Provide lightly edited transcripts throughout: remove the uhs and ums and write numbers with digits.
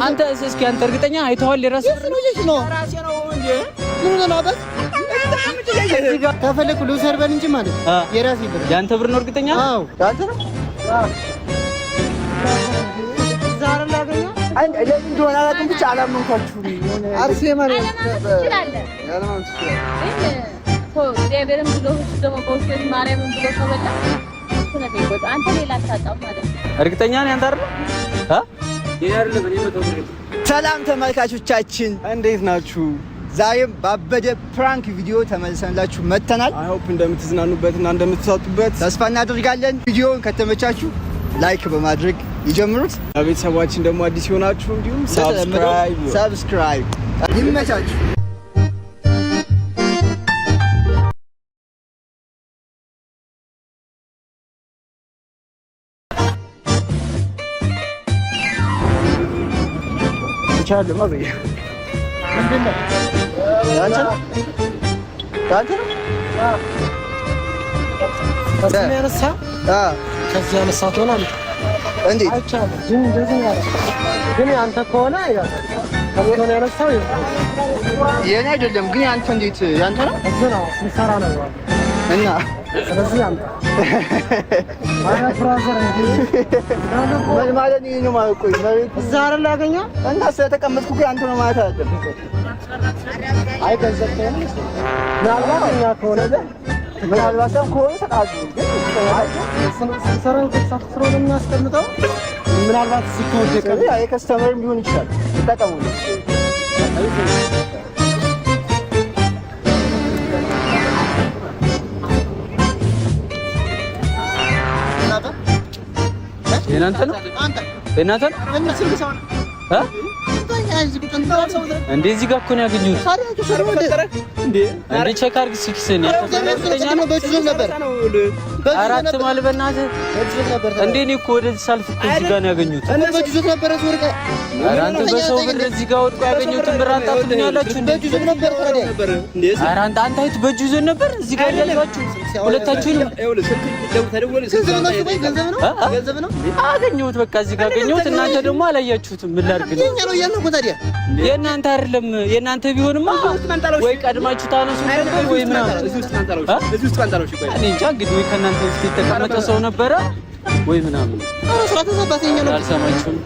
አንተ እስኪ አንተ እርግጠኛ አይተዋል? የራስህ ነው ራሴ ነው እንዴ? ምን ነው አባት ከፈለኩ ልውሰድ በል እንጂ ማለት የራሴ ብር ያንተ ብር ነው እርግጠኛ? አዎ ያንተ ነው። ዛሬ ላገኛ አንድ ለምን እንደሆነ አላውቅም፣ ብቻ አላመንኳችሁም። አርሴማ ነው ያለ ያለማን ደብረም ብሎ ደግሞ ቦስት ማርያም ብሎ ተበላ ስለዚህ አንተ ሌላ ታጣው ማለት እርግጠኛ ነኝ አንተ አይደል? ይያርልም እኔ መተው። ሰላም ተመልካቾቻችን እንዴት ናችሁ? ዛሬም ባበደ ፕራንክ ቪዲዮ ተመልሰንላችሁ መጥተናል። አይ ሆፕ እንደምትዝናኑበትና እንደምትሳቱበት ተስፋ እናደርጋለን። ቪዲዮውን ከተመቻችሁ ላይክ በማድረግ ይጀምሩት። ቤተሰባችን ደግሞ አዲስ ይሆናችሁ እንዲሁም ሰብስክራይብ ይመቻችሁ። ቻለ ማበይ ምንድነው? ያንተ ነው ከዚህ ያነሳ ከዚህ ያነሳ ተሆናል እንዴ? አይቻልም። ግን አንተ ከሆነ ከሆነ ያነሳው የኔ አይደለም። ግን አንተ እንዴት ያንተ ነው? እሱ ነው ሲሰራ ነው እና ስለዚህ አንተ ብራዘር ማለት ነው ማለት ቆይ እዛ አይደል ያገኘው እና ስለተቀመጥኩ አንተ ነው ማለት አይደለም። አይ ገንዘብ ነው ምናልባት እኛ ከሆነ ምናልባት ከሆነ ሰጣጁ ግን ሰራው ተሳፍሮ ነው የሚያስቀምጠው። ምናልባት ሲተወደቀ አይ ከስተመርም ሊሆን ይችላል ተጠቀሙ። የናንተ ነው የናንተ ነው እንዴ? እዚህ ጋር እኮ ነው ያገኙት። እንዴ ቼክ አድርግ ሲክስን አራት ማለት በእናትህ እንዴ እኔ እኮ ወደዚህ ሳልፍ እኮ እዚህ ጋር ነው ያገኙት። አንተ በሰው ብር እዚህ ጋር ወድቆ ያገኙትን ብር አንጣቱኝ ያላችሁ አንተ አይት በእጁ ይዞን ነበር እዚህ ጋር ያላችሁ ሁለታችሁንም ገንዘብ ነው አገኘሁት። በቃ እዚህ ጋር አገኘሁት። እናንተ ደግሞ አላያችሁትም። ምን ላድርግ ነው? የእናንተ አይደለም። የእናንተ ቢሆንማ ወይ ቀድማችሁ ታነሱ ነበር ወይ ምናምን እኔ እንጃ። እንግዲህ ወይ ከእናንተ በፊት የተቀመጠ ሰው ነበረ ወይ ምናምን አልሰማችሁም።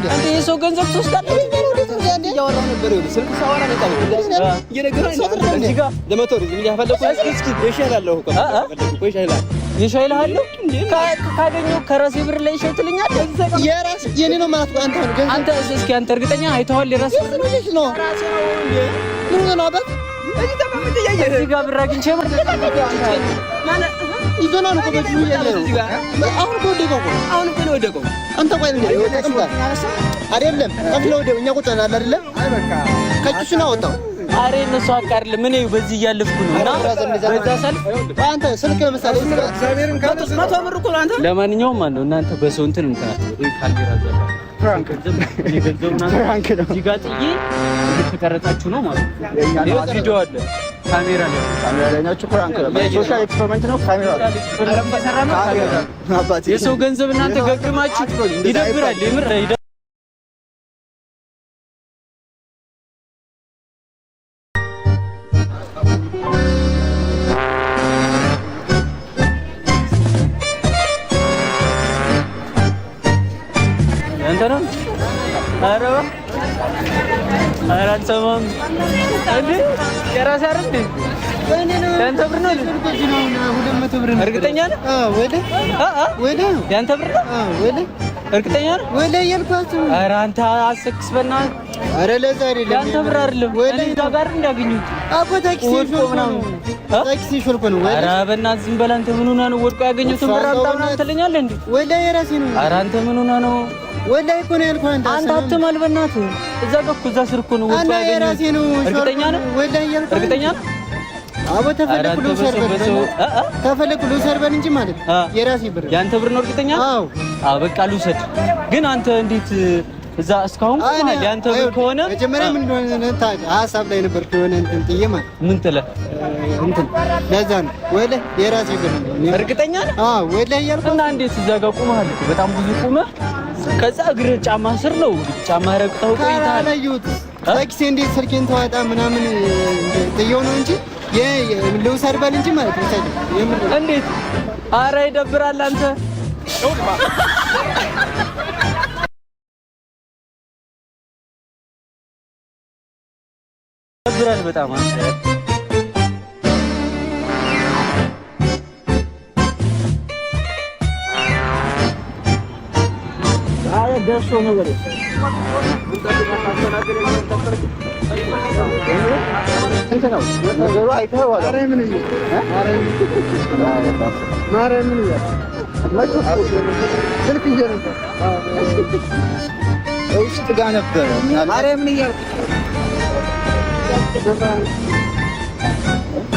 አንተ የሰው ገንዘብ ትወስዳለህ? ይሻይልሃለሁ ካገኘሁ ከራሴ ብር ላይ ይሻይ ትለኛለህ? የራስ የኔ ነው ማለት ነው። አንተ እስኪ አንተ እርግጠኛ አይተዋል? የራስህ ነው ምን ነው አባት እዚህ ጋር ብር አግኝቼ ማለት ይዞና ነው ከበጁ ያለው አሁን እኮ ወደቀው አንተ ቆይ ነው አይደለም ከፍለ ወደው እኛ ቁጣና አይደለ? አይ በቃ ከኪሱ ነው ወጣው። አሬ እነሱ አቃርለ ምን ነው በዚህ እያለፍኩ ነው እና በዛ ሰልፍ አንተ ስልክ ለምሳሌ እግዚአብሔርን ካንተስ መቶ ብር እኮ አንተ። ለማንኛውም ማለት ነው እናንተ በሰው እንትን እንትን ካሜራ ዘጋ ፍራንክ የገንዘቡና እዚህ ጋር ጥዬ ከተረታችሁ ነው ማለት ነው። ቪዲዮ አለ ካሜራ ላይ ናችሁ። ፍራንክ ሶሻል ኤክስፐሪመንት ነው። ካሜራ የሰው ገንዘብ እናንተ ገግማችሁ ይደብራል። የምር አንተና አረባ አራት ሰማም እንዴ የራስ አይደል ወይኔ ነው ያንተ ብር ነው። 200 ብር ነው። እርግጠኛ ነህ? ወደ ያንተ ብር ነው። ወደ እርግጠኛ ነህ? ወደ ያልኳችሁ። ኧረ አንተ አሰክስ በእናትህ። ኧረ ለዛ አይደለም ያንተ ብር አይደለም። ወደ ጋር እንዳገኙት አቦ ታክሲ ሾልኮ ነው። ኧረ በእናትህ ዝም በል አንተ። ምን ሆነህ ነው ወድቆ ያገኙትን ብር አምጣና ትለኛለህ እንዴ? ወደ የራሴ ነው። ኧረ አንተ ምን ሆነህ ነው? ወላሂ እኮ ነው ያልኩህ። አንተ አትማል በእናትህ። እዛ ጋር እኮ እዛ ስር እኮ ነው ወጥቶ ያገኘው። እርግጠኛ ነህ? ወላሂ ያልኩህ እርግጠኛ ነህ? አቦ ተፈለኩ ልውሰድ በል እንጂ ማለት የራሴ ብር ያንተ ብር ነው። እርግጠኛ? አዎ በቃ ልውሰድ። ግን አንተ እንዴት እዛ እስካሁን ማለት ያንተ ከሆነ መጀመሪያ ምን እንደሆነ ሀሳብ ላይ ነበር ከሆነ እንትን ጥዬ ማለት ምን ጥለህ እንትን ለዛ ነው ወለ የራሴ ግን እርግጠኛ ነህ? አዎ ወለ እያልኩ እና እንዴት እዛ ጋር ቆመሃል? በጣም ብዙ ቆመህ ከዛ እግር ጫማ ስር ነው ጫማ ረግጠው ቆይተሃል። አላየሁት ታክሲ እንዴት ስልኬን ተዋጣ ምናምን ጥዬው ነው እንጂ ልውሰድ በል እንጂ ማለት ነው። እንዴት ኧረ ይደብራል አንተ ይደብራል በጣም አንተ ደርሶ ነገር ነገሩ አይተኸዋል። ማርያምን ስልክ ይዤ ነበር ውስጥ ጋር ነበረ። ማርያምን እያልኩ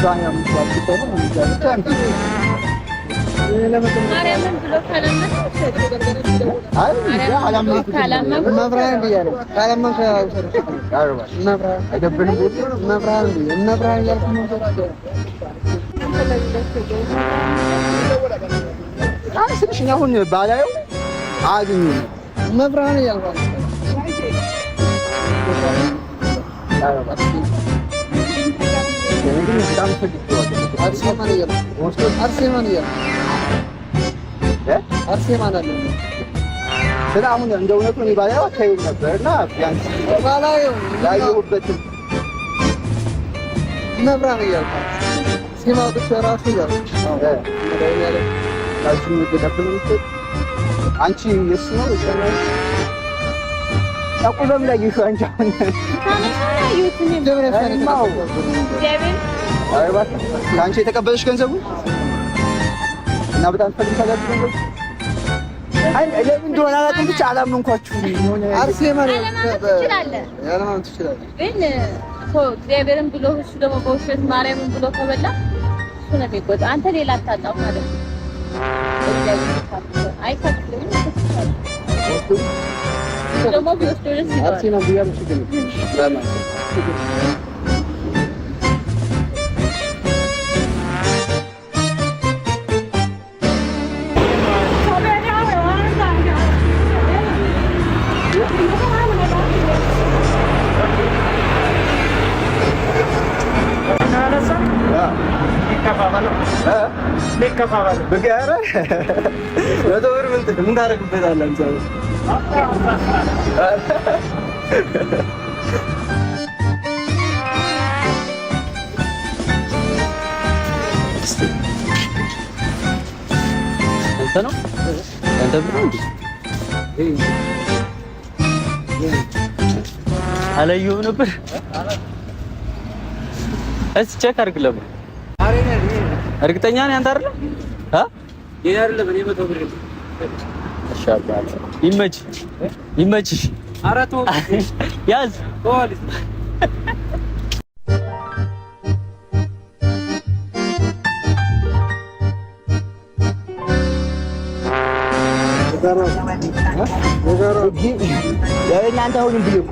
ማርያምን ብሎ አሁን ባላየው አግኙ መብራን እያልኩ አርሴማን አለ ስለ አሁን እንደ እውነቱ እኔ ባላየው አታዩም ነበርና ቢያንስ ባላየው ያየሁበትን መብራን እያልኩ ሲማውጥ ራሱ እያልኩ አንቺ የእሱ ነው ይሰማል አቁዘም ላይ ይሹ አንቺ አንቺ የተቀበለሽ ገንዘቡ እና በጣም ፈልጋለሽ ገንዘቡ አይ ለምን እንደሆነ አላውቅም ብቻ አላመንኳችሁም አርሴማ ትችላለህ ያለማን ትችላለህ ግን እግዚአብሔርን ብሎ እሱ ደግሞ በውሸት ማርያምን ብሎ ከበላ እሱ ነው የሚጎዳው አንተ ሌላ አታጣም ማለት ነው አይከፍልም ደግሞ ቢወስደው ደስ ይላል አርሴማ ቢያምሽ ግን ለማን ምን ታደርግበታለህ አንተ? አንተ ነው አንተ ብሎ አላየሁም ነበር። እስኪ ቼክ አድርግልህ። እርግጠኛ ነኝ አንተ አይደለ? ይሄ አይደለም እኔ መቶ ብር አሻባል ይመችሽ። አራቱ ያዝ ፖሊስ እናንተ አሁን እንዲህ እኮ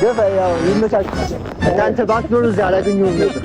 ገባ ያው ይመቻችሁ። እናንተ ባትኖሩ እዚህ አላገኘሁም ነበር።